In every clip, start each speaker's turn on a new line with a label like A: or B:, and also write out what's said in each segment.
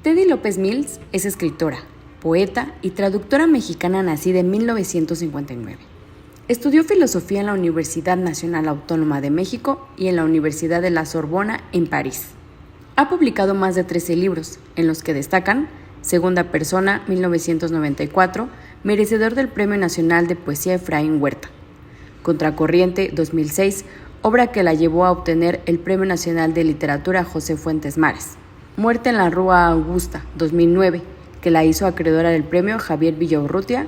A: Teddy López Mills es escritora, poeta y traductora mexicana nacida en 1959. Estudió filosofía en la Universidad Nacional Autónoma de México y en la Universidad de la Sorbona en París. Ha publicado más de 13 libros, en los que destacan Segunda Persona, 1994, merecedor del Premio Nacional de Poesía Efraín Huerta; Contracorriente, 2006, obra que la llevó a obtener el Premio Nacional de Literatura José Fuentes Mares; Muerte en la Rúa Augusta, 2009, que la hizo acreedora del Premio Javier Villaurrutia;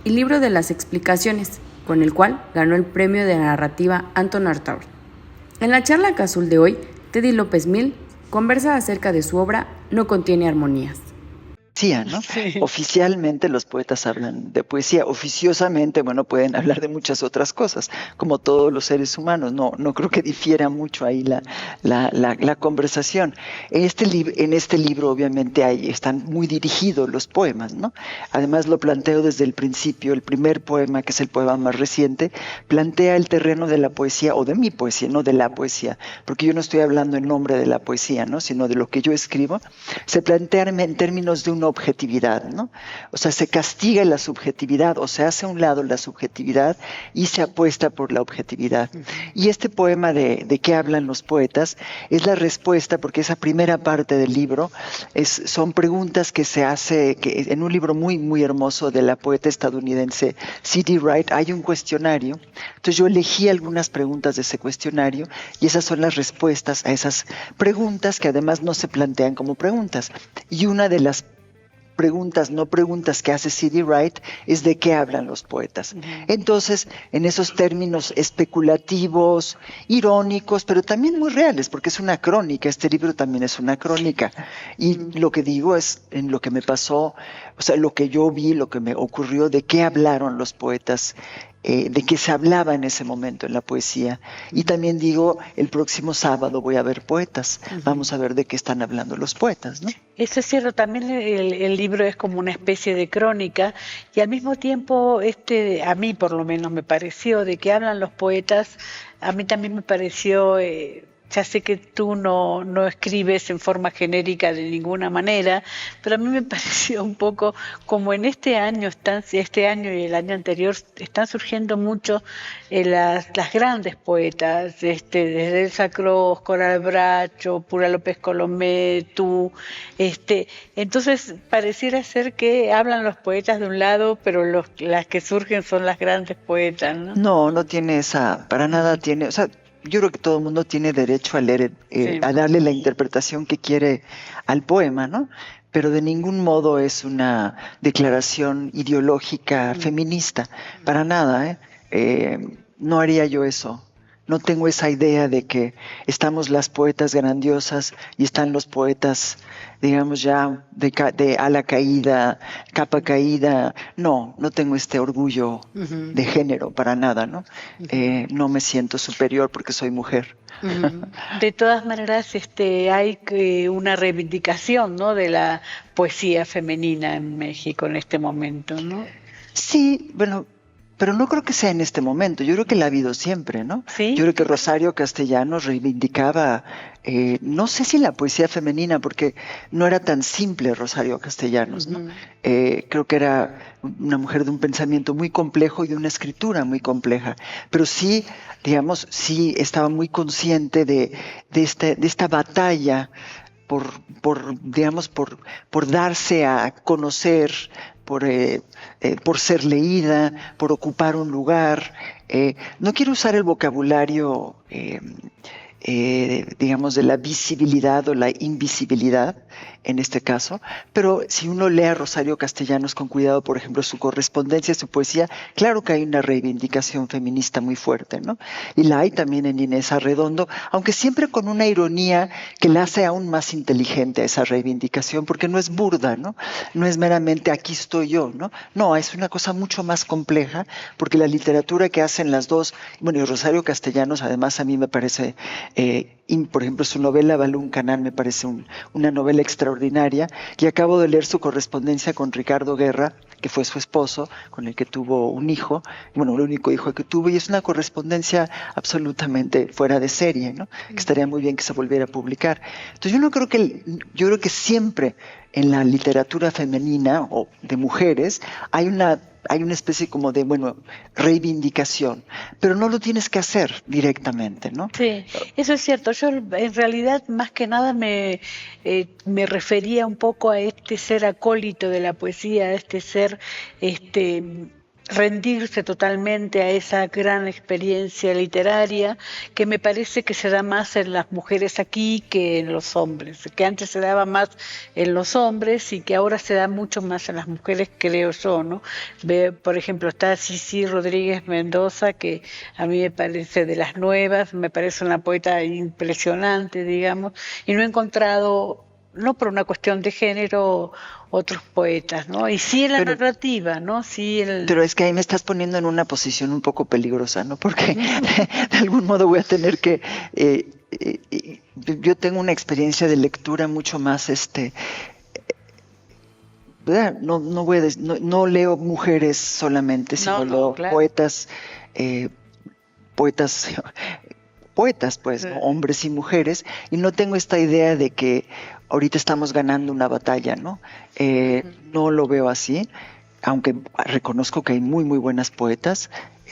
A: y Libro de las Explicaciones, con el cual ganó el Premio de Narrativa Anton Artaud. En la charla casual de hoy, Teddy López Mills conversa acerca de su obra No contiene armonías.
B: ¿no? Sí. Oficialmente los poetas hablan de poesía, oficiosamente, bueno, pueden hablar de muchas otras cosas, como todos los seres humanos. No creo que difiera mucho ahí la conversación. En este libro obviamente están muy dirigidos los poemas, ¿no? Además lo planteo desde el principio. El primer poema, que es el poema más reciente, plantea el terreno de la poesía, o de mi poesía, no de la poesía, porque yo no estoy hablando en nombre de la poesía, ¿no? Sino de lo que yo escribo. Se plantea en términos de una objetividad, ¿no? O sea, se castiga la subjetividad, o se hace a un lado la subjetividad y se apuesta por la objetividad. Y este poema de qué hablan los poetas es la respuesta, porque esa primera parte del libro son preguntas que se hace en un libro muy, muy hermoso de la poeta estadounidense C.D. Wright. Hay un cuestionario. Entonces yo elegí algunas preguntas de ese cuestionario y esas son las respuestas a esas preguntas, que además no se plantean como preguntas. Y una de las no preguntas que hace C.D. Wright es de qué hablan los poetas. Entonces, en esos términos especulativos, irónicos, pero también muy reales, porque es una crónica. Este libro también es una crónica. Y lo que digo es en lo que me pasó, o sea, lo que yo vi, lo que me ocurrió, de qué hablaron los poetas, de qué se hablaba en ese momento en la poesía. Y también digo, el próximo sábado voy a ver poetas. Vamos a ver de qué están hablando los poetas, ¿no?
C: Eso es cierto. También el libro es como una especie de crónica, y al mismo tiempo, a mí por lo menos me pareció, de que hablan los poetas, a mí también me pareció... Ya sé que tú no escribes en forma genérica de ninguna manera, pero a mí me pareció un poco como en este año y el año anterior están surgiendo mucho las grandes poetas, desde Elsa Cross, Coral Bracho, Pura López Colomé, tú, entonces pareciera ser que hablan los poetas de un lado, pero las que surgen son las grandes poetas, ¿no?
B: No tiene para nada tiene, o sea, yo creo que todo el mundo tiene derecho a leer, a darle la interpretación que quiere al poema, ¿no? Pero de ningún modo es una declaración ideológica feminista, para nada, no haría yo eso. No tengo esa idea de que estamos las poetas grandiosas y están los poetas, digamos, ya de ala caída, capa caída. No tengo este orgullo de género para nada, ¿no? No me siento superior porque soy mujer.
C: De todas maneras, hay una reivindicación, ¿no?, de la poesía femenina en México en este momento, ¿no?
B: Sí, bueno, pero no creo que sea en este momento. Yo creo que la ha habido siempre, ¿no?
C: ¿Sí?
B: Yo creo que Rosario Castellanos reivindicaba, no sé si la poesía femenina, porque no era tan simple Rosario Castellanos, ¿no? Creo que era una mujer de un pensamiento muy complejo y de una escritura muy compleja. Pero sí, digamos, sí estaba muy consciente de esta batalla por darse a conocer, por ser leída, por ocupar un lugar. No quiero usar el vocabulario, digamos, de la visibilidad o la invisibilidad en este caso, pero si uno lee a Rosario Castellanos con cuidado, por ejemplo, su correspondencia, su poesía, claro que hay una reivindicación feminista muy fuerte, ¿no? Y la hay también en Inés Arredondo, aunque siempre con una ironía que la hace aún más inteligente a esa reivindicación, porque no es burda, ¿no? No es meramente aquí estoy yo, ¿no? No, es una cosa mucho más compleja, porque la literatura que hacen las dos, bueno, y Rosario Castellanos además a mí me parece, por ejemplo, su novela Balún Canal me parece una novela extraordinaria, y acabo de leer su correspondencia con Ricardo Guerra, que fue su esposo, con el que tuvo un hijo, bueno, el único hijo que tuvo, y es una correspondencia absolutamente fuera de serie, ¿no? Que estaría muy bien que se volviera a publicar. Entonces yo creo que siempre en la literatura femenina o de mujeres hay una especie como de, reivindicación, pero no lo tienes que hacer directamente, ¿no?
C: Sí, eso es cierto. Yo en realidad más que nada me refería un poco a este ser acólito de la poesía, a este ser rendirse totalmente a esa gran experiencia literaria que me parece que se da más en las mujeres aquí que en los hombres, que antes se daba más en los hombres y que ahora se da mucho más en las mujeres, creo yo, ¿no? Por ejemplo, está Sisi Rodríguez Mendoza, que a mí me parece de las nuevas, me parece una poeta impresionante, digamos, y no he encontrado, no por una cuestión de género, otros poetas, ¿no? Y sí en la narrativa, ¿no? Sí
B: Pero es que ahí me estás poniendo en una posición un poco peligrosa, ¿no? Porque de algún modo voy a tener que... yo tengo una experiencia de lectura mucho más, ¿verdad? No leo mujeres solamente, sino leo
C: claro.
B: poetas, pues, ¿no? Hombres y mujeres, y no tengo esta idea de que ahorita estamos ganando una batalla, ¿no? No lo veo así, aunque reconozco que hay muy, muy buenas poetas,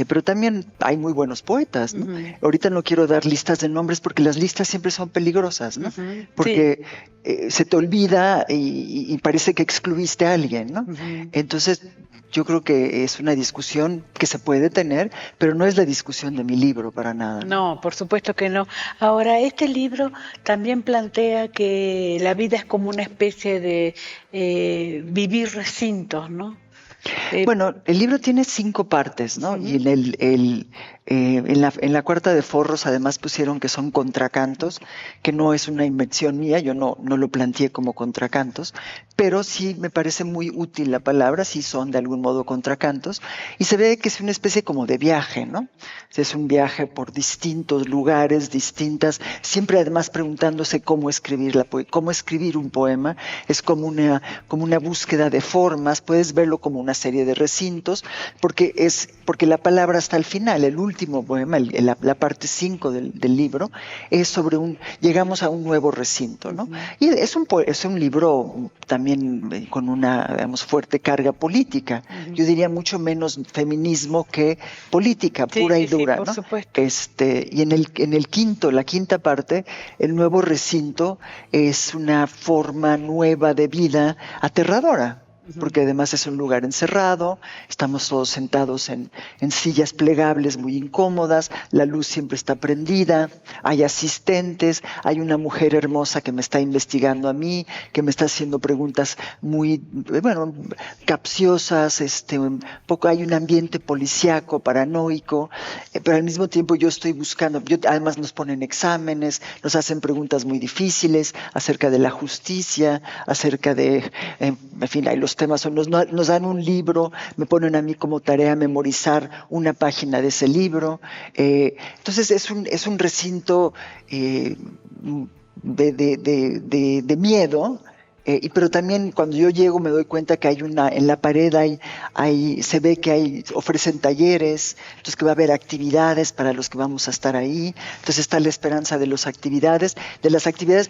B: pero también hay muy buenos poetas, ¿no? Ahorita no quiero dar listas de nombres porque las listas siempre son peligrosas, ¿no? Porque se te olvida y parece que excluiste a alguien, ¿no? Entonces, yo creo que es una discusión que se puede tener, pero no es la discusión de mi libro para nada.
C: No, por supuesto que no. Ahora, este libro también plantea que la vida es como una especie de vivir recintos, ¿no?
B: Bueno, el libro tiene 5 partes, ¿no? Y en la cuarta de forros además pusieron que son contracantos, que no es una invención mía, yo no lo planteé como contracantos, pero sí me parece muy útil la palabra, sí son de algún modo contracantos, y se ve que es una especie como de viaje, ¿no? Es un viaje por distintos lugares, siempre además preguntándose cómo escribir un poema, es como una búsqueda de formas, puedes verlo como una serie de recintos, porque la palabra está al final, el último poema, la parte 5 del libro, es sobre llegamos a un nuevo recinto, ¿no? Y es un libro también con una, digamos, fuerte carga política, yo diría mucho menos feminismo que política, pura y dura,
C: por
B: ¿no?
C: supuesto.
B: Y la quinta parte, el nuevo recinto es una forma nueva de vida aterradora, porque además es un lugar encerrado, estamos todos sentados en sillas plegables muy incómodas, la luz siempre está prendida, hay asistentes, hay una mujer hermosa que me está investigando a mí, que me está haciendo preguntas muy, capciosas, hay un ambiente policíaco, paranoico, pero al mismo tiempo yo estoy buscando, además nos ponen exámenes, nos hacen preguntas muy difíciles acerca de la justicia, acerca de, en fin, hay los temas, nos dan un libro, me ponen a mí como tarea memorizar una página de ese libro, entonces es un recinto de miedo, pero también cuando yo llego me doy cuenta que en la pared se ve que ofrecen talleres, entonces que va a haber actividades para los que vamos a estar ahí, entonces está la esperanza de las actividades,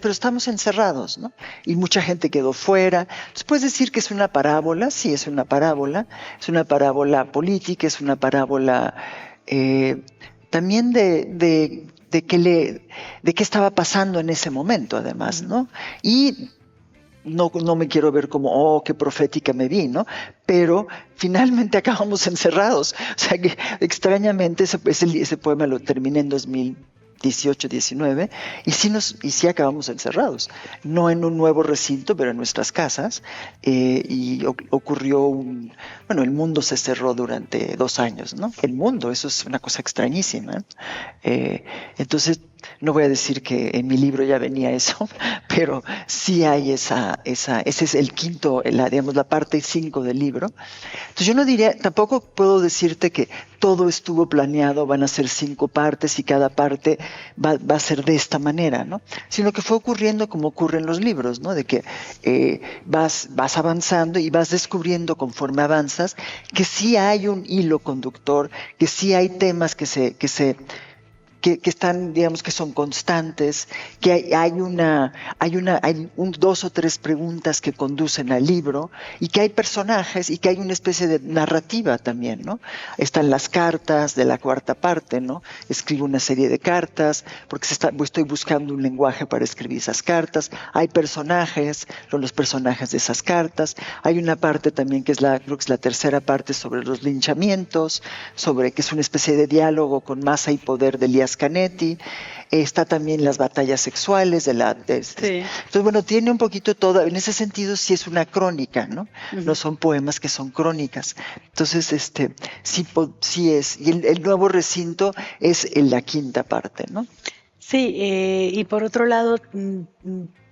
B: pero estamos encerrados, ¿no? Y mucha gente quedó fuera, entonces puedes decir que es una parábola, sí es una parábola política, es una parábola también de qué estaba pasando en ese momento además, ¿no? Y no me quiero ver como, qué profética me vi, ¿no? Pero finalmente acabamos encerrados. O sea que extrañamente ese poema lo terminé en 2018-19 y sí acabamos encerrados. No en un nuevo recinto, pero en nuestras casas. Y ocurrió el mundo se cerró durante 2 años, ¿no? El mundo, eso es una cosa extrañísima. Entonces, no voy a decir que en mi libro ya venía eso, pero sí hay ese es el quinto, la parte 5 del libro. Entonces yo no diría, tampoco puedo decirte que todo estuvo planeado, van a ser 5 partes y cada parte va a ser de esta manera, ¿no? Sino que fue ocurriendo como ocurre en los libros, ¿no? De que vas avanzando y vas descubriendo conforme avanzas que sí hay un hilo conductor, que sí hay temas que que están, digamos, que son constantes, que hay dos o tres preguntas que conducen al libro, y que hay personajes y que hay una especie de narrativa también, ¿no? Están las cartas de la cuarta parte, ¿no? Escribo una serie de cartas porque estoy buscando un lenguaje para escribir esas cartas. Hay personajes, los personajes de esas cartas. Hay una parte también que creo que es la tercera parte, sobre los linchamientos, que es una especie de diálogo con masa y poder de Elias Canetti. Está también las batallas sexuales
C: Sí.
B: Entonces, bueno, tiene un poquito todo. En ese sentido sí es una crónica, ¿no?
C: Ujú.
B: No son poemas, que son crónicas. Entonces, sí es. Y el nuevo recinto es en la quinta parte, ¿no?
C: Sí, y por otro lado,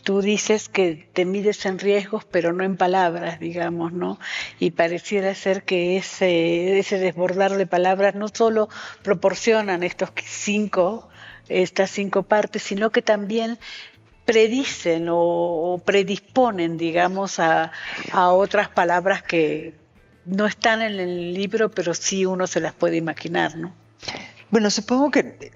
C: tú dices que te mides en riesgos, pero no en palabras, digamos, ¿no? Y pareciera ser que ese desbordar de palabras no solo proporcionan estas 5 partes, sino que también predicen o predisponen, digamos, a otras palabras que no están en el libro, pero sí uno se las puede imaginar, ¿no?
B: Bueno, supongo que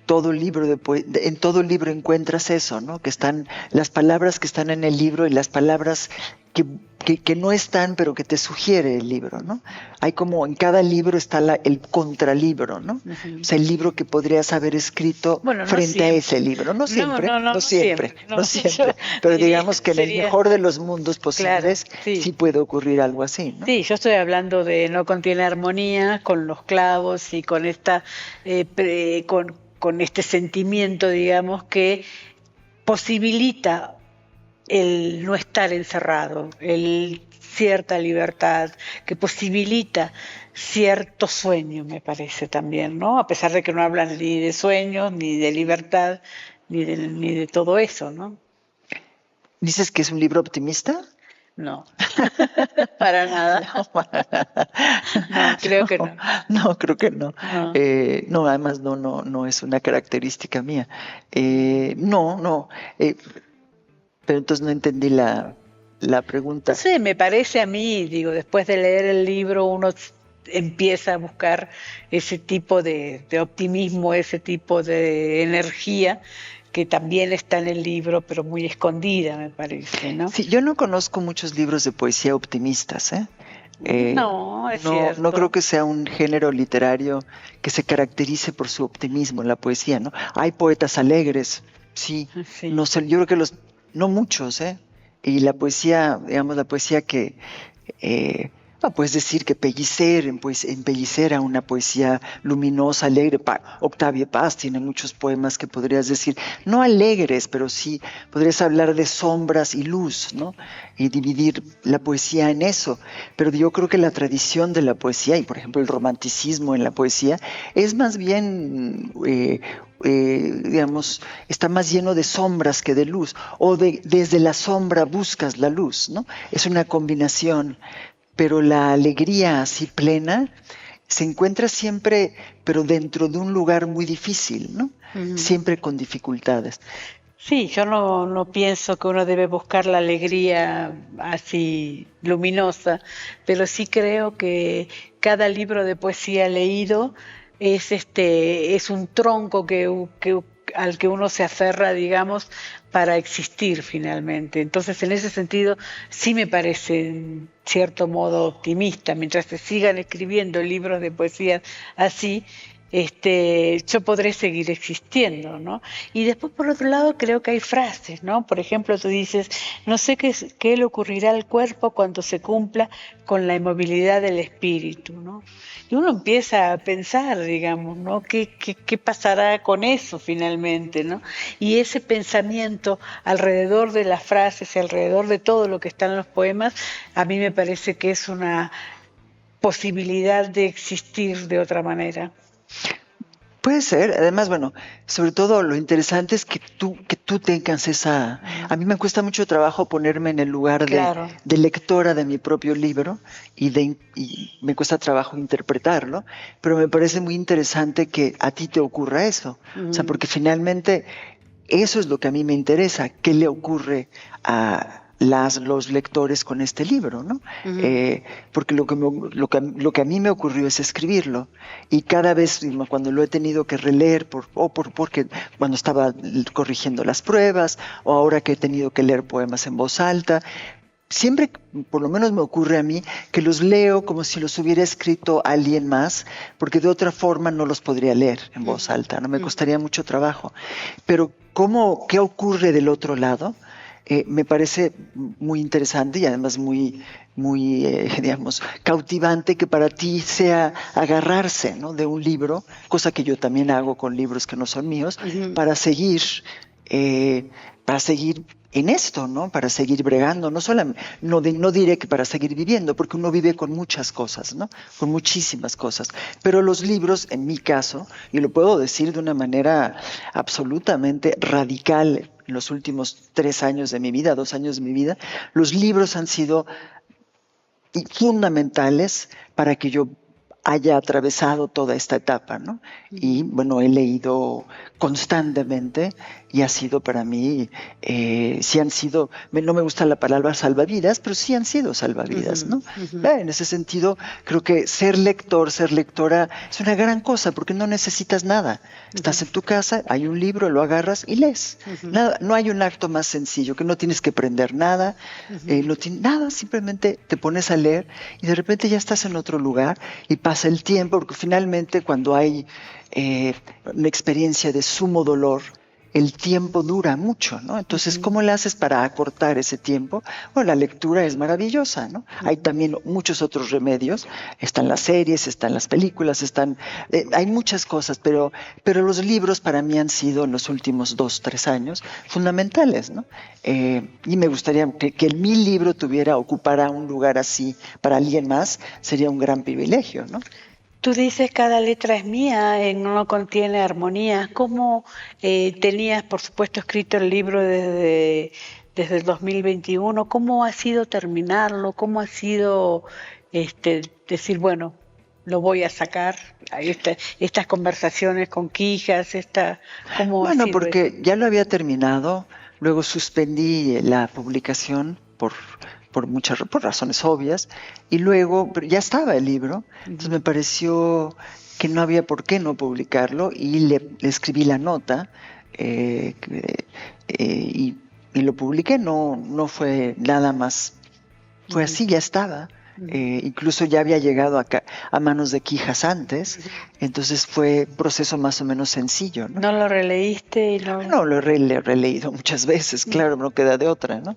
B: en todo libro encuentras eso, ¿no? Que están las palabras que están en el libro y las palabras que no están, pero que te sugiere el libro, ¿no? Hay como en cada libro está el contralibro, ¿no?
C: Uh-huh.
B: O sea, el libro que podrías haber escrito frente a ese libro. No siempre, no siempre. Pero digamos que en el mejor de los mundos posibles, claro, sí puede ocurrir algo así, ¿no?
C: Sí, yo estoy hablando de No contiene armonía, con los clavos y con con este sentimiento, digamos, que posibilita el no estar encerrado, cierta libertad, que posibilita cierto sueño, me parece también, ¿no? A pesar de que no hablan ni de sueños, ni de libertad, ni de todo eso, ¿no?
B: ¿Dices que es un libro optimista?
C: No, para nada. No, creo que no.
B: No, creo que no. No, además no es una característica mía. No. Pero entonces no entendí la pregunta.
C: No sé, me parece a mí, digo, después de leer el libro uno empieza a buscar ese tipo de optimismo, ese tipo de energía que también está en el libro, pero muy escondida, me parece, ¿no?
B: Sí, yo no conozco muchos libros de poesía optimistas, ¿eh?
C: No, es cierto.
B: No creo que sea un género literario que se caracterice por su optimismo en la poesía, ¿no? Hay poetas alegres, sí. No sé, yo creo que no muchos, ¿eh? Y la poesía, digamos, que puedes decir que Pellicer, en Pellicer era una poesía luminosa, alegre. Octavio Paz tiene muchos poemas que podrías decir, no alegres, pero sí podrías hablar de sombras y luz, ¿no? Y dividir la poesía en eso. Pero yo creo que la tradición de la poesía, y por ejemplo el romanticismo en la poesía, es más bien digamos, está más lleno de sombras que de luz, o desde la sombra buscas la luz, ¿no? Es una combinación. Pero la alegría así plena se encuentra siempre, pero dentro de un lugar muy difícil, ¿no? Uh-huh. Siempre con dificultades.
C: Sí, yo no pienso que uno debe buscar la alegría así luminosa, pero sí creo que cada libro de poesía leído es un tronco al que uno se aferra, digamos, para existir finalmente. Entonces, en ese sentido, sí me parece, en cierto modo, optimista. Mientras se sigan escribiendo libros de poesía así, yo podré seguir existiendo, ¿no? Y después, por otro lado, creo que hay frases, ¿no? Por ejemplo, tú dices, no sé qué le ocurrirá al cuerpo cuando se cumpla con la inmovilidad del espíritu, ¿no? Y uno empieza a pensar, digamos, ¿no? ¿Qué pasará con eso finalmente, ¿no? Y ese pensamiento alrededor de las frases y alrededor de todo lo que está en los poemas, a mí me parece que es una posibilidad de existir de otra manera.
B: Puede ser, además, bueno, sobre todo lo interesante es que tú tengas esa... A mí me cuesta mucho trabajo ponerme en el lugar de lectora de mi propio libro y me cuesta trabajo interpretarlo, pero me parece muy interesante que a ti te ocurra eso, o sea, porque finalmente eso es lo que a mí me interesa, qué le ocurre a los lectores con este libro, ¿no? Porque lo que a mí me ocurrió es escribirlo, y cada vez cuando lo he tenido que releer, porque cuando estaba corrigiendo las pruebas, o ahora que he tenido que leer poemas en voz alta, siempre, por lo menos me ocurre a mí, que los leo como si los hubiera escrito alguien más, porque de otra forma no los podría leer en voz alta, ¿no? Me costaría mucho trabajo. Pero ¿qué ocurre del otro lado? Me parece muy interesante y además muy, digamos, cautivante que para ti sea agarrarse, ¿no?, de un libro, cosa que yo también hago con libros que no son míos, para seguir en esto, ¿no? Para seguir bregando, no diré que para seguir viviendo, porque uno vive con muchas cosas, ¿no? Con muchísimas cosas. Pero los libros, en mi caso, y lo puedo decir de una manera absolutamente radical, en los últimos 3 años de mi vida, 2 años de mi vida, los libros han sido fundamentales para que yo haya atravesado toda esta etapa, ¿no? Y bueno, he leído constantemente y ha sido para mí, sí han sido, no me gusta la palabra salvavidas, pero sí han sido salvavidas, ¿no? En ese sentido, creo que ser lectora es una gran cosa, porque no necesitas nada. Estás en tu casa, hay un libro, lo agarras y lees. No hay un acto más sencillo, que no tienes que aprender nada, nada, simplemente te pones a leer y de repente ya estás en otro lugar y pasa el tiempo, porque finalmente cuando hay una experiencia de sumo dolor, el tiempo dura mucho, ¿no? Entonces, ¿cómo le haces para acortar ese tiempo? Bueno, la lectura es maravillosa, ¿no? Hay también muchos otros remedios. Están las series, están las películas, hay muchas cosas, pero los libros para mí han sido en los últimos 2, 3 años fundamentales, ¿no? Y me gustaría que mi libro ocupara un lugar así para alguien más, sería un gran privilegio, ¿no?
C: Tú dices cada letra es mía, no contiene armonía. ¿Cómo tenías, por supuesto, escrito el libro desde el 2021? ¿Cómo ha sido terminarlo? ¿Cómo ha sido decir, bueno, lo voy a sacar? Estas conversaciones con Quijas, ¿cómo ha sido
B: porque
C: eso?
B: ya lo había terminado, luego suspendí la publicación por razones obvias, y luego pero ya estaba el libro, entonces me pareció que no había por qué no publicarlo, y le escribí la nota, y lo publiqué. No fue nada más, fue así, ya estaba. Incluso ya había llegado a manos de Quijas antes, entonces fue un proceso más o menos sencillo, ¿no?
C: ¿No lo releíste?
B: No, lo he releído muchas veces, claro, no queda de otra, ¿no?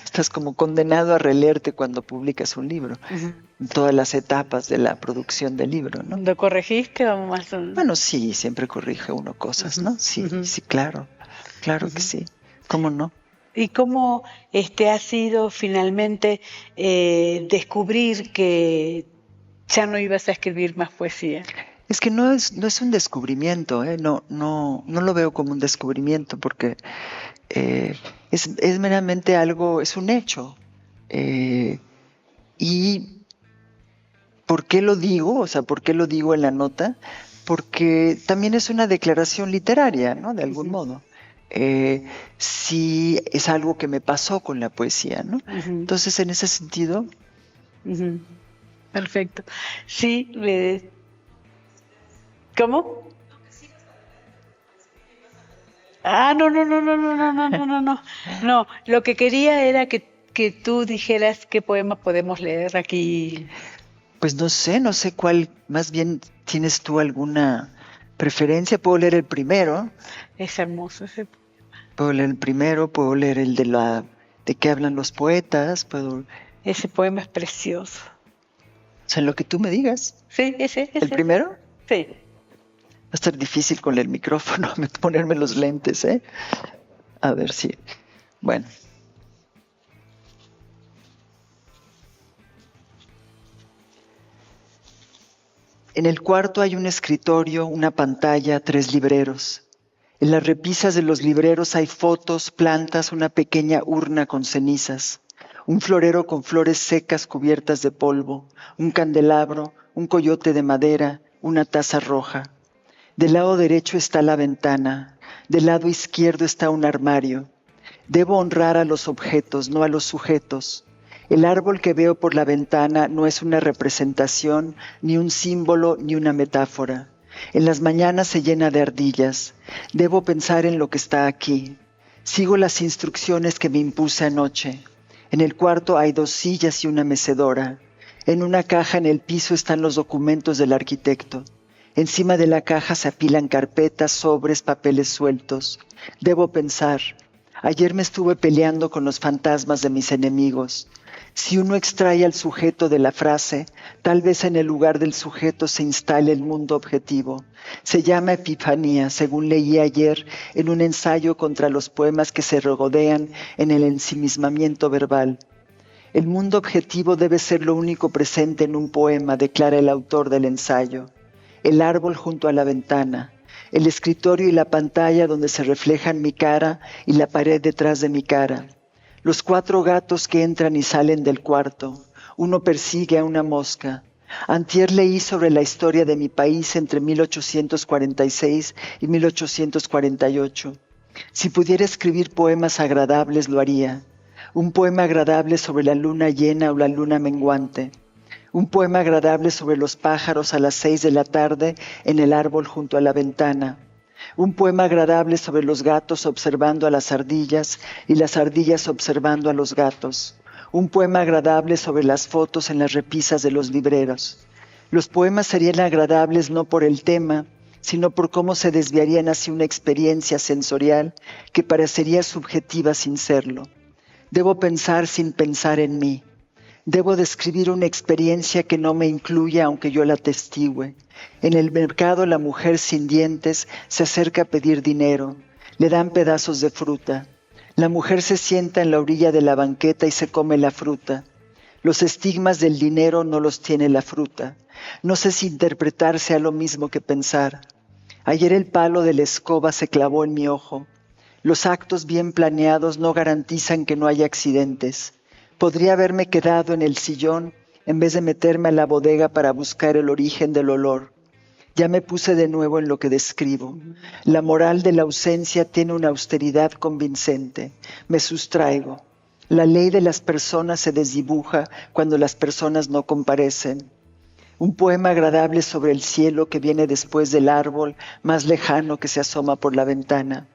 B: Estás como condenado a releerte cuando publicas un libro, en todas las etapas de la producción del libro, ¿no?
C: ¿Lo corregiste o más?
B: Bueno, sí, siempre corrige uno cosas, ¿no? Sí, sí, claro que sí, ¿cómo no?
C: ¿Y cómo ha sido finalmente descubrir que ya no ibas a escribir más poesía?
B: Es que no es un descubrimiento, no lo veo como un descubrimiento, porque es meramente algo, es un hecho. ¿Y por qué lo digo? O sea, ¿por qué lo digo en la nota? Porque también es una declaración literaria, ¿no? De algún modo. Sí, es algo que me pasó con la poesía, ¿no? Entonces, en ese sentido...
C: Perfecto. Sí, ¿cómo? No, lo que quería era que tú dijeras qué poema podemos leer aquí.
B: Pues no sé cuál, más bien, ¿tienes tú alguna preferencia? Puedo leer el primero.
C: Es hermoso ese poema.
B: Puedo leer el primero, puedo leer el de qué hablan los poetas,
C: Ese poema es precioso.
B: O sea, lo que tú me digas.
C: Sí, ese.
B: ¿El primero?
C: Sí.
B: Va a estar difícil con el micrófono ponerme los lentes, ¿eh? A ver si... Bueno. En el cuarto hay un escritorio, una pantalla, 3 libreros. En las repisas de los libreros hay fotos, plantas, una pequeña urna con cenizas, un florero con flores secas cubiertas de polvo, un candelabro, un coyote de madera, una taza roja. Del lado derecho está la ventana, del lado izquierdo está un armario. Debo honrar a los objetos, no a los sujetos. El árbol que veo por la ventana no es una representación, ni un símbolo, ni una metáfora. En las mañanas se llena de ardillas. Debo pensar en lo que está aquí. Sigo las instrucciones que me impuse anoche. En el cuarto hay 2 sillas y una mecedora. En una caja en el piso están los documentos del arquitecto. Encima de la caja se apilan carpetas, sobres, papeles sueltos. Debo pensar. Ayer me estuve peleando con los fantasmas de mis enemigos. Si uno extrae al sujeto de la frase, tal vez en el lugar del sujeto se instale el mundo objetivo. Se llama epifanía, según leí ayer en un ensayo contra los poemas que se regodean en el ensimismamiento verbal. El mundo objetivo debe ser lo único presente en un poema, declara el autor del ensayo. El árbol junto a la ventana, el escritorio y la pantalla donde se reflejan mi cara y la pared detrás de mi cara. Los 4 gatos que entran y salen del cuarto. Uno persigue a una mosca. Antier leí sobre la historia de mi país entre 1846 y 1848. Si pudiera escribir poemas agradables, lo haría. Un poema agradable sobre la luna llena o la luna menguante. Un poema agradable sobre los pájaros a las 6 de la tarde en el árbol junto a la ventana. Un poema agradable sobre los gatos observando a las ardillas y las ardillas observando a los gatos. Un poema agradable sobre las fotos en las repisas de los libreros. Los poemas serían agradables no por el tema, sino por cómo se desviarían hacia una experiencia sensorial que parecería subjetiva sin serlo. Debo pensar sin pensar en mí. Debo describir una experiencia que no me incluya aunque yo la atestigüe. En el mercado la mujer sin dientes se acerca a pedir dinero. Le dan pedazos de fruta. La mujer se sienta en la orilla de la banqueta y se come la fruta. Los estigmas del dinero no los tiene la fruta. No sé si interpretar sea lo mismo que pensar. Ayer el palo de la escoba se clavó en mi ojo. Los actos bien planeados no garantizan que no haya accidentes. Podría haberme quedado en el sillón en vez de meterme a la bodega para buscar el origen del olor. Ya me puse de nuevo en lo que describo. La moral de la ausencia tiene una austeridad convincente. Me sustraigo. La ley de las personas se desdibuja cuando las personas no comparecen. Un poema agradable sobre el cielo que viene después del árbol más lejano que se asoma por la ventana.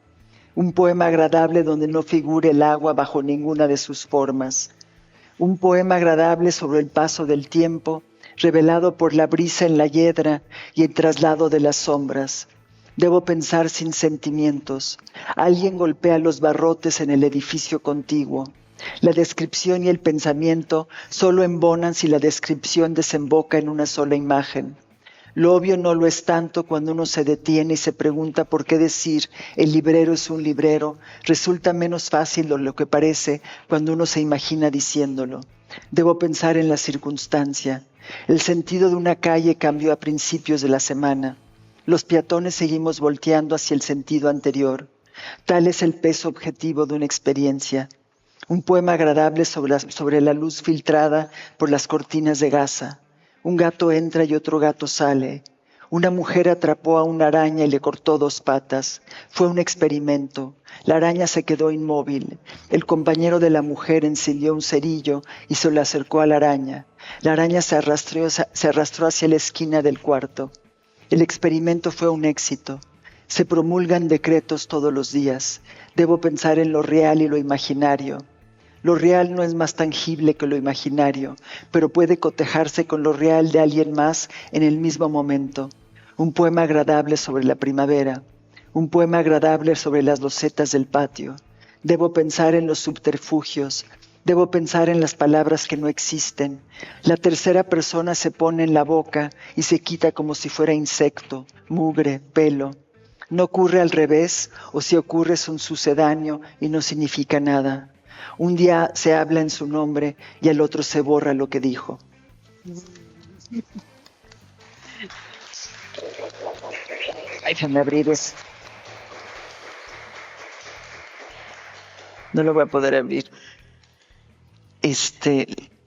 B: Un poema agradable donde no figure el agua bajo ninguna de sus formas. Un poema agradable sobre el paso del tiempo, revelado por la brisa en la hiedra y el traslado de las sombras. Debo pensar sin sentimientos. Alguien golpea los barrotes en el edificio contiguo. La descripción y el pensamiento solo embonan si la descripción desemboca en una sola imagen. Lo obvio no lo es tanto cuando uno se detiene y se pregunta por qué decir el librero es un librero. Resulta menos fácil de lo que parece cuando uno se imagina diciéndolo. Debo pensar en la circunstancia. El sentido de una calle cambió a principios de la semana. Los peatones seguimos volteando hacia el sentido anterior. Tal es el peso objetivo de una experiencia. Un poema agradable sobre la luz filtrada por las cortinas de gasa. Un gato entra y otro gato sale. Una mujer atrapó a una araña y le cortó 2 patas. Fue un experimento. La araña se quedó inmóvil. El compañero de la mujer encendió un cerillo y se lo acercó a la araña. La araña se arrastró hacia la esquina del cuarto. El experimento fue un éxito. Se promulgan decretos todos los días. Debo pensar en lo real y lo imaginario. Lo real no es más tangible que lo imaginario, pero puede cotejarse con lo real de alguien más en el mismo momento. Un poema agradable sobre la primavera. Un poema agradable sobre las losetas del patio. Debo pensar en los subterfugios. Debo pensar en las palabras que no existen. La tercera persona se pone en la boca y se quita como si fuera insecto, mugre, pelo. No ocurre al revés, o si ocurre es un sucedáneo y no significa nada. Un día se habla en su nombre y al otro se borra lo que dijo. Ay, déjame abrir eso. No lo voy a poder abrir.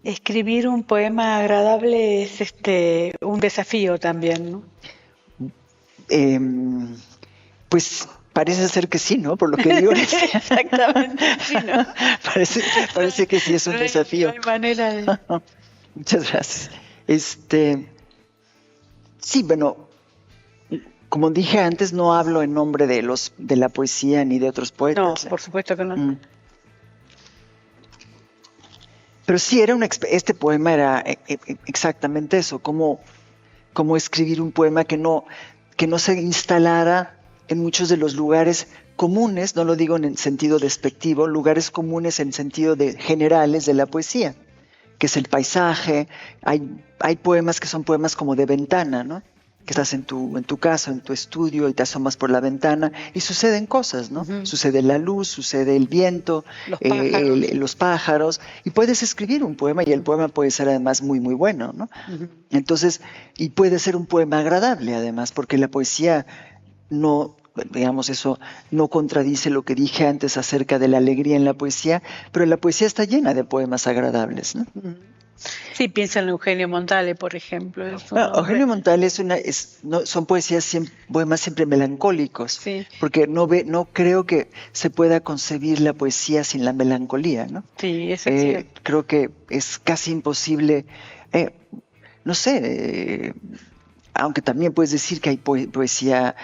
C: Escribir un poema agradable es un desafío también, ¿no?
B: Pues Parece ser que sí, ¿no? Por lo que digo.
C: Exactamente, sí, ¿no?
B: Parece que sí es un desafío.
C: No hay manera de...
B: Muchas gracias. Sí, bueno, como dije antes, no hablo en nombre de la poesía ni de otros
C: No,
B: poetas.
C: por supuesto que no.
B: Pero sí, este poema era exactamente eso, como escribir un poema que no se instalara en muchos de los lugares comunes, no lo digo en el sentido despectivo, lugares comunes en sentido de generales de la poesía, que es el paisaje. Hay poemas que son poemas como de ventana, ¿no? Que estás en tu casa, en tu estudio, y te asomas por la ventana y suceden cosas, ¿no?
C: Uh-huh.
B: Sucede la luz, sucede el viento, los pájaros, y puedes escribir un poema, y el poema puede ser además muy, muy bueno, ¿no? Uh-huh. Entonces, y puede ser un poema agradable además, porque la poesía no, digamos, eso no contradice lo que dije antes acerca de la alegría en la poesía, pero la poesía está llena de poemas agradables, ¿no?
C: Uh-huh. Sí, piensa en Eugenio Montale, por ejemplo.
B: Eugenio Montale son poemas siempre melancólicos, sí. Porque no creo que se pueda concebir la poesía sin la melancolía, ¿no?
C: Sí, eso es cierto.
B: Creo que es casi imposible, no sé, aunque también puedes decir que hay poesía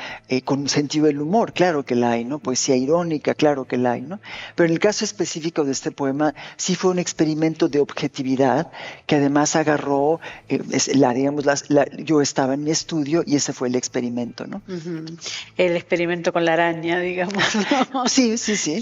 B: con sentido del humor, claro que la hay, ¿no? Poesía irónica, claro que la hay, ¿no? Pero en el caso específico de este poema, sí fue un experimento de objetividad que además agarró, yo estaba en mi estudio y ese fue el experimento, ¿no?
C: Uh-huh. El experimento con la araña, digamos, ¿no?
B: Sí.
C: Sigue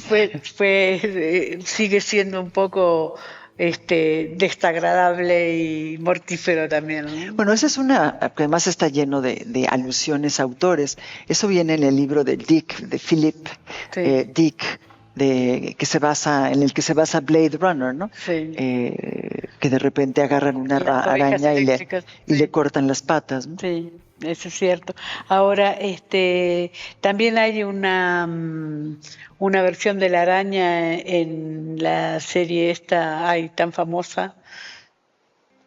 C: siendo un poco... desagradable y mortífero también, ¿no?
B: Bueno, esa es que además está lleno de alusiones a autores. Eso viene en el libro de Philip Dick, en el que se basa Blade Runner, ¿no?
C: Sí.
B: Que de repente agarran una araña y le cortan las patas, ¿no?
C: Sí, eso es cierto. Ahora, también hay una versión de la araña en la serie tan famosa.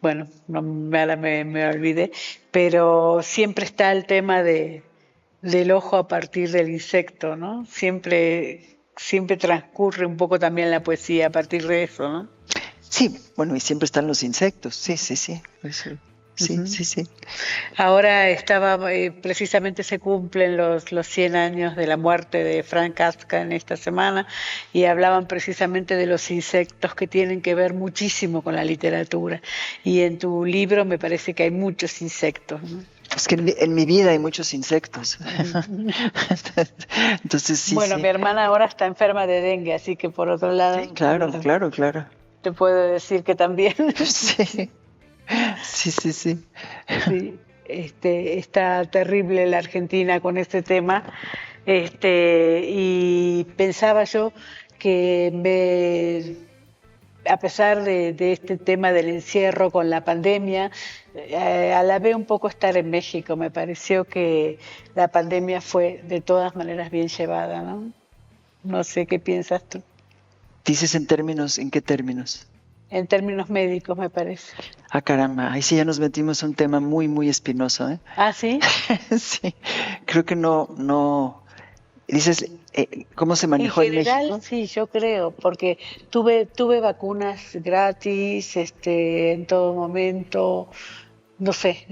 C: Bueno, ahora me olvidé, pero siempre está el tema del ojo a partir del insecto, ¿no? Siempre transcurre un poco también la poesía a partir de eso, ¿no?
B: Sí, bueno, y siempre están los insectos, sí.
C: Uh-huh.
B: Sí.
C: Ahora precisamente se cumplen los 100 años de la muerte de Frank Kafka en esta semana, y hablaban precisamente de los insectos que tienen que ver muchísimo con la literatura. Y en tu libro me parece que hay muchos insectos, ¿no?
B: Es que en mi vida hay muchos insectos. Entonces sí.
C: Bueno, mi hermana ahora está enferma de dengue, así que por otro lado...
B: Sí, claro.
C: Te puedo decir que también.
B: Sí.
C: Sí, está terrible la Argentina con este tema, y pensaba yo que a pesar de este tema del encierro con la pandemia, alabé un poco estar en México. Me pareció que la pandemia fue de todas maneras bien llevada, ¿no? No sé qué piensas tú.
B: ¿Dices en qué términos?
C: En términos médicos, me parece.
B: Ah, caramba, ahí sí ya nos metimos en un tema muy, muy espinoso, ¿eh?
C: ¿Ah, sí?
B: Sí, creo que no. Dices, ¿cómo se manejó en
C: general,
B: México?
C: Sí, yo creo, porque tuve vacunas gratis, en todo momento. No sé,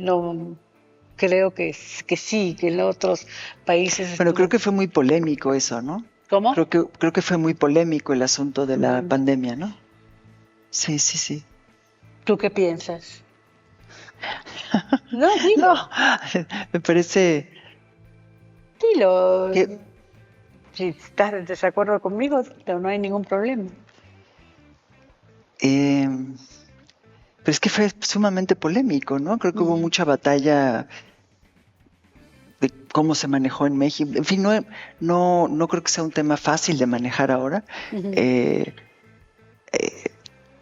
C: creo que sí, que en otros países...
B: Bueno, creo que fue muy polémico eso, ¿no?
C: ¿Cómo?
B: Creo que fue muy polémico el asunto de la pandemia, ¿no? Sí.
C: ¿Tú qué piensas? No, digo.
B: No, me parece...
C: Dilo. Si estás en desacuerdo conmigo, no hay ningún problema.
B: Pero es que fue sumamente polémico, ¿no? Creo que hubo mucha batalla de cómo se manejó en México. En fin, no creo que sea un tema fácil de manejar ahora. Uh-huh.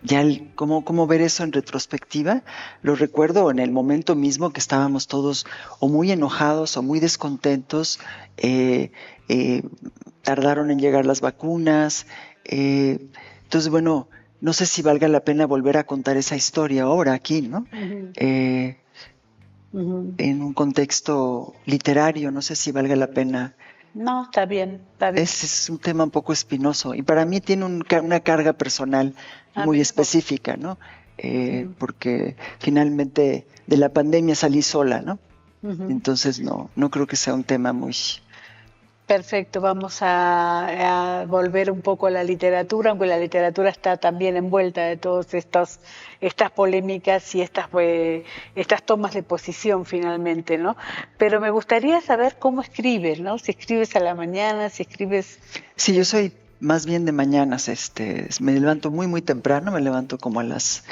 B: Ya cómo ver eso en retrospectiva, lo recuerdo en el momento mismo que estábamos todos o muy enojados o muy descontentos. Tardaron en llegar las vacunas. Entonces, bueno, no sé si valga la pena volver a contar esa historia ahora aquí, ¿no? Uh-huh. En un contexto literario, no sé si valga la pena
C: No, está bien, está bien.
B: Ese es un tema un poco espinoso y para mí tiene una carga personal
C: A
B: muy
C: mí
B: específica, ¿no?
C: no.
B: Porque finalmente de la pandemia salí sola, ¿no?
C: Ujú.
B: Entonces no creo que sea un tema muy...
C: Perfecto, vamos a volver un poco a la literatura, aunque la literatura está también envuelta de todas estas polémicas y estas tomas de posición finalmente, ¿no? Pero me gustaría saber cómo escribes, ¿no? Si escribes a la mañana, si escribes...
B: Sí, yo soy más bien de mañanas, me levanto muy temprano, me levanto como a las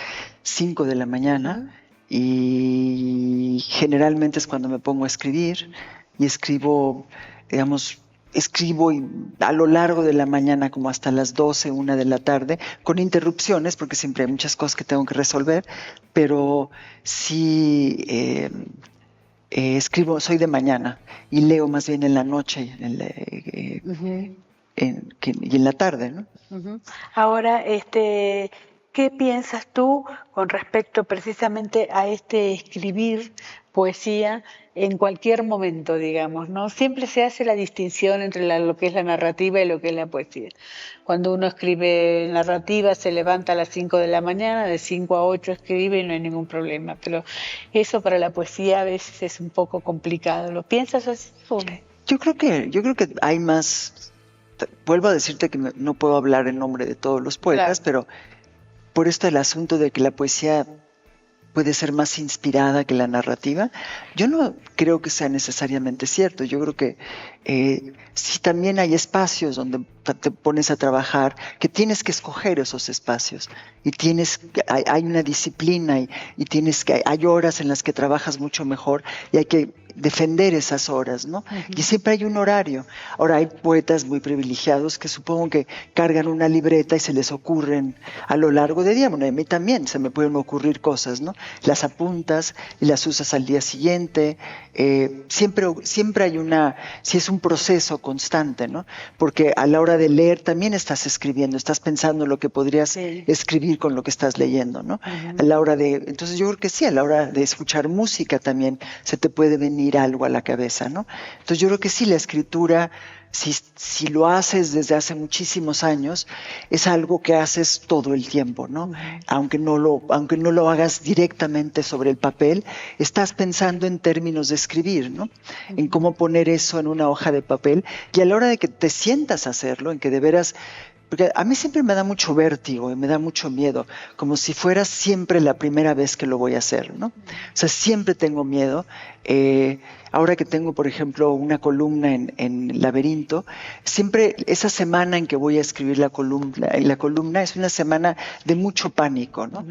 B: 5 de la mañana
C: Ujú.
B: y generalmente es cuando me pongo a escribir y escribo, digamos, a lo largo de la mañana como hasta las 12, 1 de la tarde, con interrupciones porque siempre hay muchas cosas que tengo que resolver, pero sí escribo, soy de mañana y leo más bien en la noche,
C: Ujú.
B: y en la tarde, ¿no?
C: Ujú. Ahora, ¿qué piensas tú con respecto precisamente a este escribir poesía en cualquier momento, digamos, ¿no? Siempre se hace la distinción entre lo que es la narrativa y lo que es la poesía. Cuando uno escribe narrativa, se levanta a las 5 de la mañana, de 5 a 8 escribe y no hay ningún problema, pero eso para la poesía a veces es un poco complicado. ¿Lo piensas así?
B: Yo creo que hay más. Vuelvo a decirte que no puedo hablar en nombre de todos los poetas,
C: Claro.
B: pero por esto el asunto de que la poesía puede ser más inspirada que la narrativa, yo no creo que sea necesariamente cierto. Yo creo que sí también hay espacios donde te pones a trabajar, que tienes que escoger esos espacios y hay una disciplina y hay horas en las que trabajas mucho mejor y hay que defender esas horas, ¿no?
C: Ujú.
B: Y siempre hay un horario. Ahora hay poetas muy privilegiados que supongo que cargan una libreta y se les ocurren a lo largo del día. Bueno, a mí también se me pueden ocurrir cosas, ¿no? Las apuntas y las usas al día siguiente. Siempre hay si es un proceso constante, ¿no? Porque a la hora de leer también estás escribiendo, estás pensando en lo que podrías
C: Sí.
B: escribir con lo que estás leyendo, ¿no?
C: Ujú.
B: Entonces yo creo que sí, a la hora de escuchar música también se te puede venir algo a la cabeza, ¿no? Entonces yo creo que sí, la escritura, si lo haces desde hace muchísimos años, es algo que haces todo el tiempo, ¿no?
C: Ujú.
B: Aunque no lo hagas directamente sobre el papel, estás pensando en términos de escribir, ¿no? En cómo poner eso en una hoja de papel y a la hora de que te sientas a hacerlo, en que de veras porque a mí siempre me da mucho vértigo y me da mucho miedo, como si fuera siempre la primera vez que lo voy a hacer, ¿no? O sea, siempre tengo miedo. Ahora que tengo, por ejemplo, una columna en Laberinto, siempre esa semana en que voy a escribir la columna es una semana de mucho pánico, ¿no?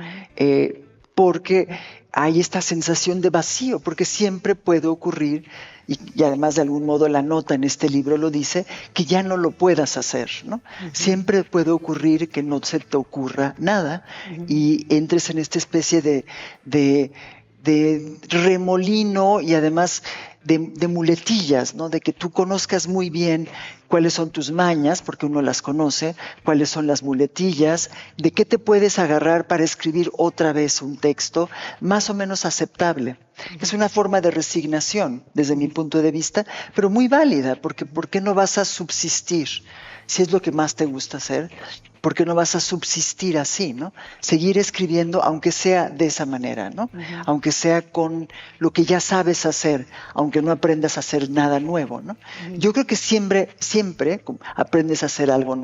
B: Porque hay esta sensación de vacío, porque siempre puede ocurrir, y además de algún modo la nota en este libro lo dice, que ya no lo puedas hacer, ¿no? Siempre puede ocurrir que no se te ocurra nada y entres en esta especie de remolino y además de muletillas, ¿no? De que tú conozcas muy bien cuáles son tus mañas, porque uno las conoce, cuáles son las muletillas, de qué te puedes agarrar para escribir otra vez un texto más o menos aceptable. Es una forma de resignación, desde mi punto de vista, pero muy válida, porque ¿por qué no vas a subsistir? Si es lo que más te gusta hacer, ¿por qué no vas a subsistir así, ¿no? Seguir escribiendo, aunque sea de esa manera, ¿no? Aunque sea con lo que ya sabes hacer, aunque no aprendas a hacer nada nuevo, ¿no? Yo creo que siempre aprendes a hacer algo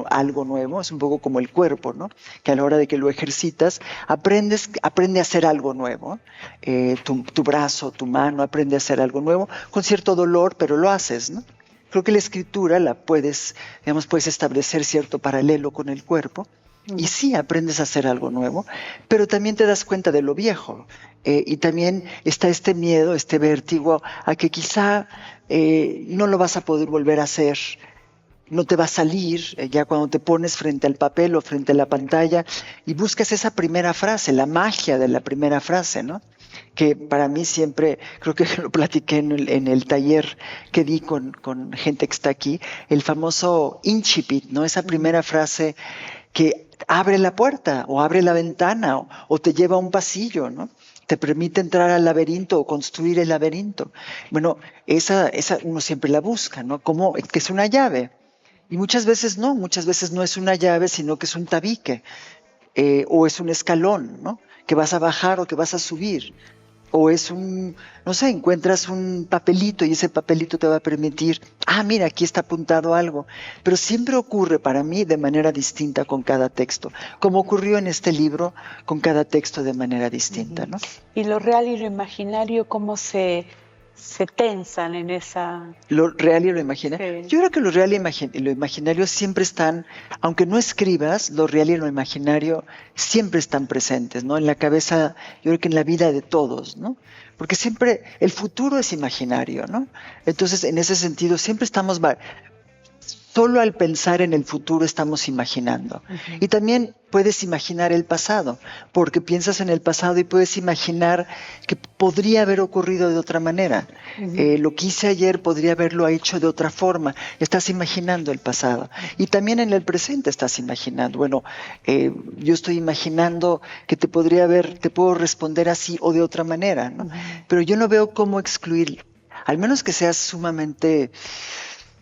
B: nuevo, es un poco como el cuerpo, ¿no? Que a la hora de que lo ejercitas, aprende a hacer algo nuevo. Tu brazo, tu mano, aprende a hacer algo nuevo, con cierto dolor, pero lo haces, ¿no? Creo que la escritura puedes establecer cierto paralelo con el cuerpo y sí aprendes a hacer algo nuevo, pero también te das cuenta de lo viejo. Y también está este miedo, este vértigo a que quizá no lo vas a poder volver a hacer, no te va a salir ya cuando te pones frente al papel o frente a la pantalla y buscas esa primera frase, la magia de la primera frase, ¿no? Que para mí siempre, creo que lo platiqué en el taller que di con gente que está aquí, el famoso incipit, ¿no? Esa primera frase que abre la puerta o abre la ventana o te lleva a un pasillo, ¿no? te permite entrar al laberinto o construir el laberinto. Bueno, esa uno siempre la busca, ¿no? Como que es una llave. Y muchas veces no es una llave, sino que es un tabique, o es un escalón, ¿no? Que vas a bajar o que vas a subir. O es no sé, encuentras un papelito y ese papelito te va a permitir, mira, aquí está apuntado algo. Pero siempre ocurre para mí de manera distinta con cada texto, como ocurrió en este libro con cada texto de manera distinta, ¿no?
C: Y lo real y lo imaginario, ¿cómo se tensan en esa...?
B: Lo real y lo imaginario. Sí. Yo creo que lo real y lo imaginario siempre están, aunque no escribas, lo real y lo imaginario siempre están presentes, ¿no? En la cabeza, yo creo que en la vida de todos, ¿no? Porque siempre el futuro es imaginario, ¿no? Entonces, en ese sentido, siempre estamos... Solo al pensar en el futuro estamos imaginando. Uh-huh. Y también puedes imaginar el pasado, porque piensas en el pasado y puedes imaginar que podría haber ocurrido de otra manera. Uh-huh. Lo que hice ayer podría haberlo hecho de otra forma. Estás imaginando el pasado. Y también en el presente estás imaginando. Bueno, yo estoy imaginando que te puedo responder así o de otra manera, ¿no? Uh-huh. Pero yo no veo cómo excluir, al menos que seas sumamente...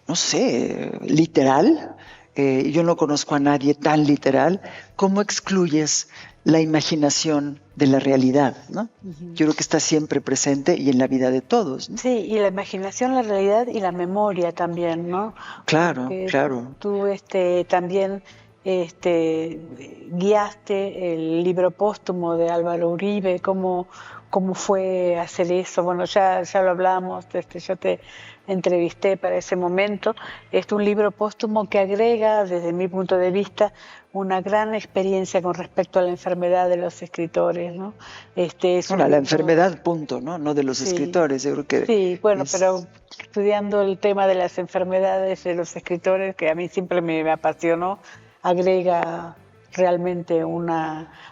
B: no sé, literal, yo no conozco a nadie tan literal, ¿cómo excluyes la imaginación de la realidad, ¿no? Uh-huh. Yo creo que está siempre presente y en la vida de todos, ¿no?
C: Sí, y la imaginación, la realidad y la memoria también, ¿no?
B: Claro,
C: porque
B: claro.
C: Tú también guiaste el libro póstumo de Álvaro Uribe, ¿cómo fue hacer eso? Bueno, ya lo hablamos, yo te entrevisté para ese momento. Es un libro póstumo que agrega, desde mi punto de vista, una gran experiencia con respecto a la enfermedad de los escritores, ¿no?
B: La enfermedad, punto, ¿no? No de los escritores, yo creo que...
C: Sí, bueno, pero estudiando el tema de las enfermedades de los escritores, que a mí siempre me apasionó, agrega realmente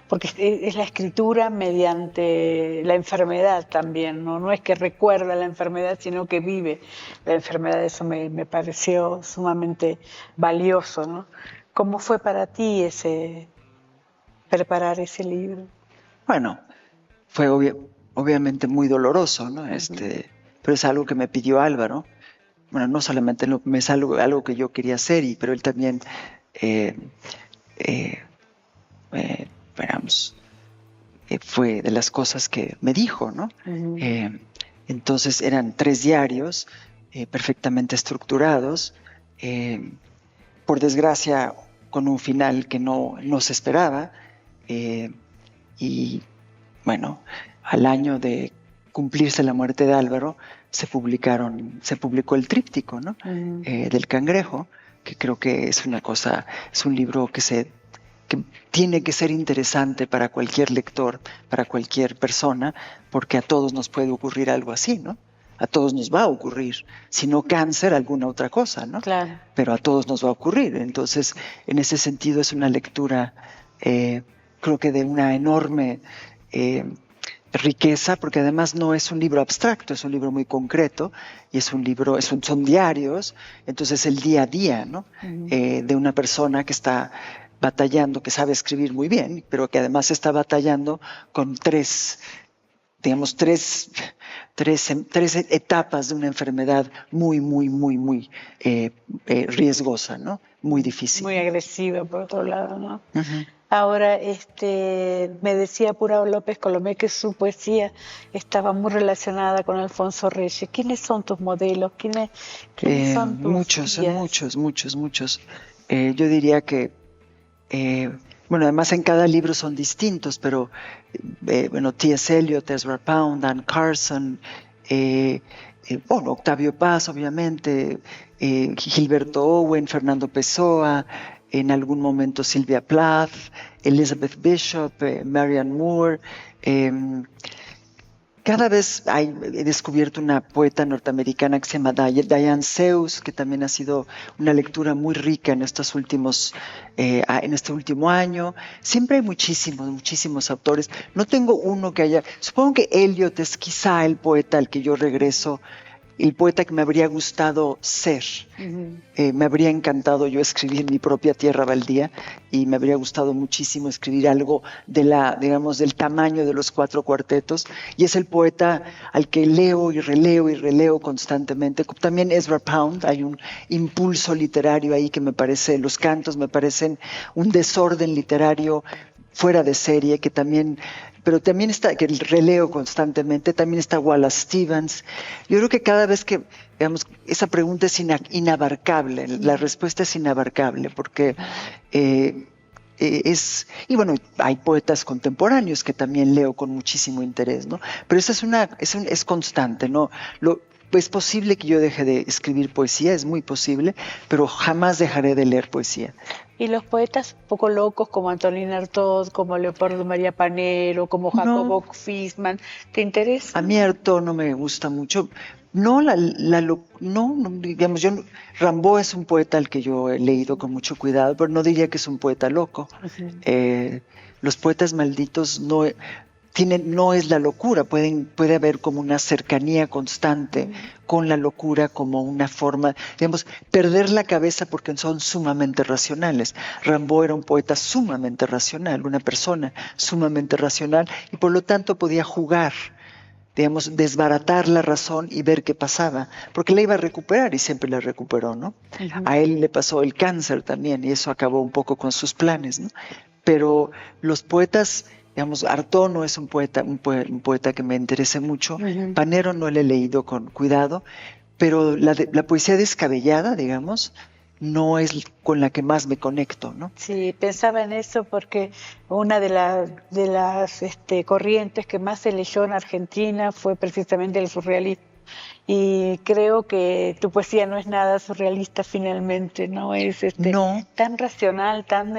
C: porque es la escritura mediante la enfermedad también, ¿no? No es que recuerda la enfermedad, sino que vive la enfermedad. Eso me pareció sumamente valioso, ¿no? ¿Cómo fue para ti preparar ese libro?
B: Bueno, fue obviamente muy doloroso, ¿no? Pero es algo que me pidió Álvaro. Bueno, no solamente es algo que yo quería hacer, pero él también... fue de las cosas que me dijo, ¿no? Uh-huh. Entonces eran 3 diarios perfectamente estructurados, por desgracia con un final que no se esperaba, y bueno, al año de cumplirse la muerte de Álvaro se publicó el tríptico, ¿no? Uh-huh. Del cangrejo, que creo que es un libro que tiene que ser interesante para cualquier lector, para cualquier persona, porque a todos nos puede ocurrir algo así, ¿no? A todos nos va a ocurrir, si no cáncer, alguna otra cosa, ¿no?
C: Claro.
B: Pero a todos nos va a ocurrir. Entonces, en ese sentido es una lectura, creo que de una enorme riqueza, porque además no es un libro abstracto, es un libro muy concreto, y son diarios, entonces el día a día, ¿no? Uh-huh. De una persona que está batallando, que sabe escribir muy bien, pero que además está batallando con tres etapas de una enfermedad muy, muy, muy, muy riesgosa, ¿no? Muy difícil.
C: Muy agresiva, por otro lado, ¿no?
B: Uh-huh.
C: Ahora, me decía Pura López Colomé que su poesía estaba muy relacionada con Alfonso Reyes. ¿Quiénes son tus modelos? ¿Quiénes son tus guías?
B: Muchos. Yo diría que bueno, además en cada libro son distintos, pero T.S. Eliot, Ezra Pound, Dan Carson, Octavio Paz, obviamente, Gilberto Owen, Fernando Pessoa, en algún momento Sylvia Plath, Elizabeth Bishop, Marianne Moore. Cada vez he descubierto una poeta norteamericana que se llama Diane Seuss, que también ha sido una lectura muy rica en este último año. Siempre hay muchísimos autores. No tengo uno que haya... Supongo que Eliot es quizá el poeta al que yo regreso el poeta que me habría gustado ser. Me habría encantado yo escribir Mi propia tierra baldía y me habría gustado muchísimo escribir algo digamos, del tamaño de los 4 cuartetos. Y es el poeta al que leo y releo constantemente. También Ezra Pound, hay un impulso literario ahí que me parece, los cantos me parecen un desorden literario fuera de serie, pero también está, que releo constantemente, también está Wallace Stevens. Yo creo que cada vez que, digamos, esa pregunta es inabarcable, la respuesta es inabarcable, porque y bueno, hay poetas contemporáneos que también leo con muchísimo interés, ¿no? Pero esa es constante, ¿no? Es posible que yo deje de escribir poesía, es muy posible, pero jamás dejaré de leer poesía.
C: Y los poetas poco locos como Antonín Artaud, como Leopoldo María Panero, como Jacobo Fishman, ¿te interesa?
B: A mí Artaud no me gusta mucho. No, digamos, Rimbaud es un poeta al que yo he leído con mucho cuidado, pero no diría que es un poeta loco. Los poetas malditos no es la locura, puede haber como una cercanía constante con la locura como una forma, digamos, perder la cabeza porque son sumamente racionales. Rimbaud era un poeta sumamente racional, una persona sumamente racional y por lo tanto podía jugar, digamos, desbaratar la razón y ver qué pasaba, porque la iba a recuperar y siempre la recuperó, ¿no? A él le pasó el cáncer también y eso acabó un poco con sus planes, ¿no? Pero los poetas, digamos, Artaud no es un poeta que me interese mucho. Panero no le he leído con cuidado, pero la poesía descabellada, digamos, no es con la que más me conecto, ¿no?
C: Sí, pensaba en eso porque una de las corrientes que más se leyó en Argentina fue precisamente el surrealismo. Y creo que tu poesía no es nada surrealista finalmente, no es tan racional, tan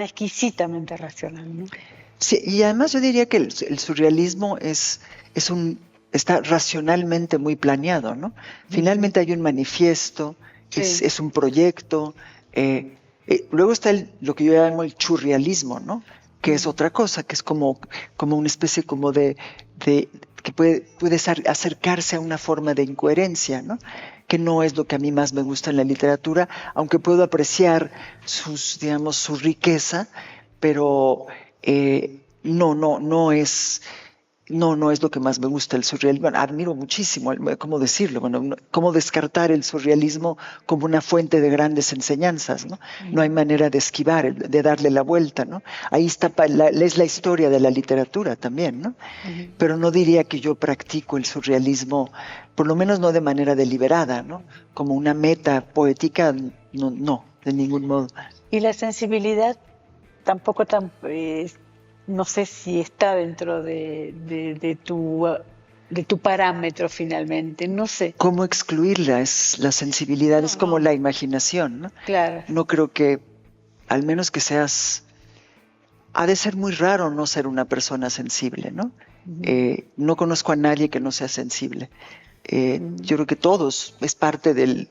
C: exquisitamente racional, ¿no?
B: Sí, y además yo diría que el surrealismo está racionalmente muy planeado, ¿no? Finalmente hay un manifiesto, es un proyecto. Luego está lo que yo llamo el churrealismo, ¿no? Que es otra cosa, que es como una especie como de que puede acercarse a una forma de incoherencia, ¿no? Que no es lo que a mí más me gusta en la literatura, aunque puedo apreciar su riqueza, pero no es lo que más me gusta el surrealismo. Bueno, admiro muchísimo, ¿cómo decirlo? Bueno, ¿cómo descartar el surrealismo como una fuente de grandes enseñanzas, ¿no? No hay manera de esquivar, de darle la vuelta, ¿no? Ahí está, es la historia de la literatura también, ¿no? Pero no diría que yo practico el surrealismo, por lo menos no de manera deliberada, ¿no? Como una meta poética, no, de ningún modo.
C: Y la sensibilidad tampoco no sé si está dentro de tu parámetro finalmente, no sé.
B: ¿Cómo excluirla? La sensibilidad es como la imaginación, ¿no?
C: Claro.
B: No creo que, al menos que seas, ha de ser muy raro no ser una persona sensible, ¿no? No conozco a nadie que no sea sensible. Yo creo que todos, es parte de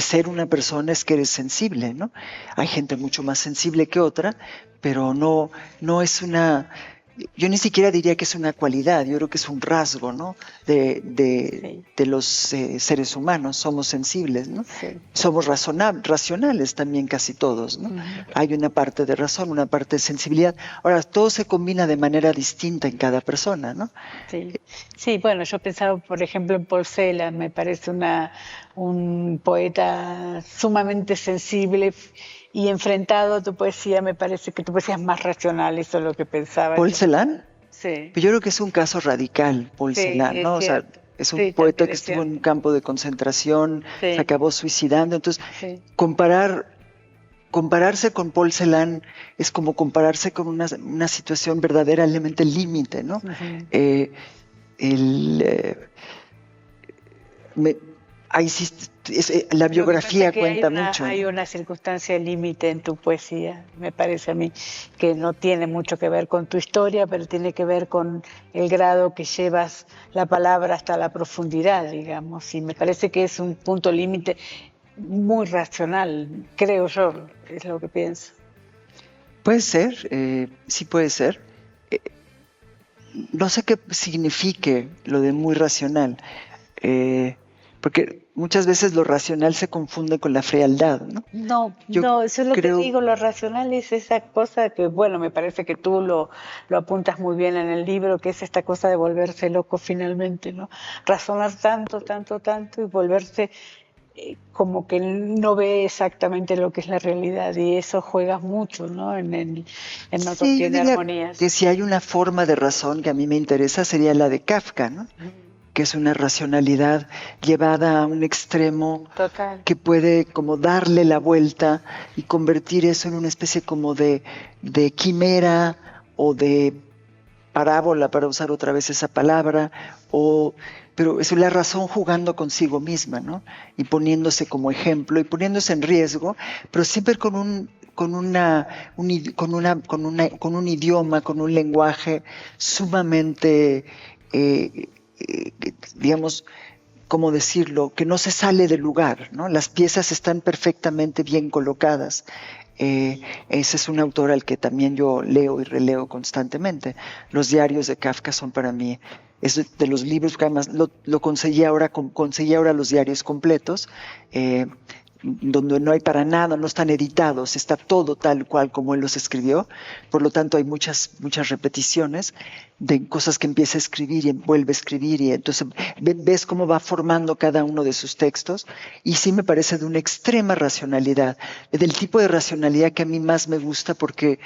B: ser una persona, es que eres sensible, ¿no? Hay gente mucho más sensible que otra, pero no es yo ni siquiera diría que es una cualidad, yo creo que es un rasgo, ¿no? De los seres humanos, somos sensibles, ¿no?
C: Sí.
B: Somos racionales también casi todos, ¿no? Hay una parte de razón, una parte de sensibilidad. Ahora, todo se combina de manera distinta en cada persona, ¿no?
C: Sí, bueno, yo pensaba, por ejemplo, en Paul Celan, me parece un poeta sumamente sensible. Y enfrentado a tu poesía, me parece que tu poesía es más racional, eso es lo que pensaba.
B: ¿Paul Celan?
C: Sí.
B: Yo creo que es un caso radical, Paul Celan, ¿no? O sea, es un poeta que estuvo en un campo de concentración, se acabó suicidando. Entonces, compararse con Paul Celan es como compararse con una situación verdaderamente límite, ¿no? Ahí sí, la biografía cuenta mucho.
C: Hay una circunstancia límite en tu poesía, me parece a mí, que no tiene mucho que ver con tu historia, pero tiene que ver con el grado que llevas la palabra hasta la profundidad, digamos. Y me parece que es un punto límite muy racional, creo yo, es lo que pienso.
B: Puede ser, sí puede ser. no sé qué signifique lo de muy racional, porque muchas veces lo racional se confunde con la frialdad, ¿no?
C: No, eso es lo que digo, lo racional es esa cosa que, bueno, me parece que tú lo apuntas muy bien en el libro, que es esta cosa de volverse loco finalmente, ¿no? Razonar tanto, tanto, tanto y volverse como que no ve exactamente lo que es la realidad, y eso juega mucho, ¿no? En no
B: Sí, yo
C: tiene
B: diría
C: armonías.
B: que si hay una forma de razón que a mí me interesa sería la de Kafka, ¿no? Que es una racionalidad llevada a un extremo
C: Total.
B: que puede como darle la vuelta y convertir eso en una especie como de quimera o de parábola, para usar otra vez esa palabra, pero es la razón jugando consigo misma, ¿no? Y poniéndose como ejemplo y poniéndose en riesgo, pero siempre con un idioma, con un lenguaje sumamente, digamos, ¿cómo decirlo?, que no se sale del lugar, ¿no? Las piezas están perfectamente bien colocadas. Ese es un autor al que también yo leo y releo constantemente. Los diarios de Kafka son para mí, es de los libros que además lo conseguí ahora los diarios completos, donde no hay para nada, no están editados, está todo tal cual como él los escribió, por lo tanto hay muchas repeticiones de cosas que empieza a escribir y vuelve a escribir, y entonces ves cómo va formando cada uno de sus textos, y sí me parece de una extrema racionalidad, del tipo de racionalidad que a mí más me gusta porque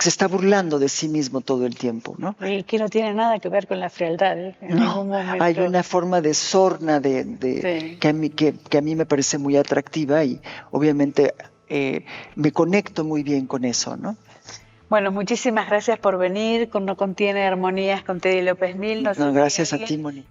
B: se está burlando de sí mismo todo el tiempo, ¿no?
C: Y que no tiene nada que ver con la frialdad, ¿eh? En ningún momento.
B: Hay una forma de sorna
C: Sí.
B: que a mí me parece muy atractiva, y obviamente me conecto muy bien con eso, ¿no?
C: Bueno, muchísimas gracias por venir. No contiene armonías con Teddy López Mil.
B: No, gracias a ti, Moni.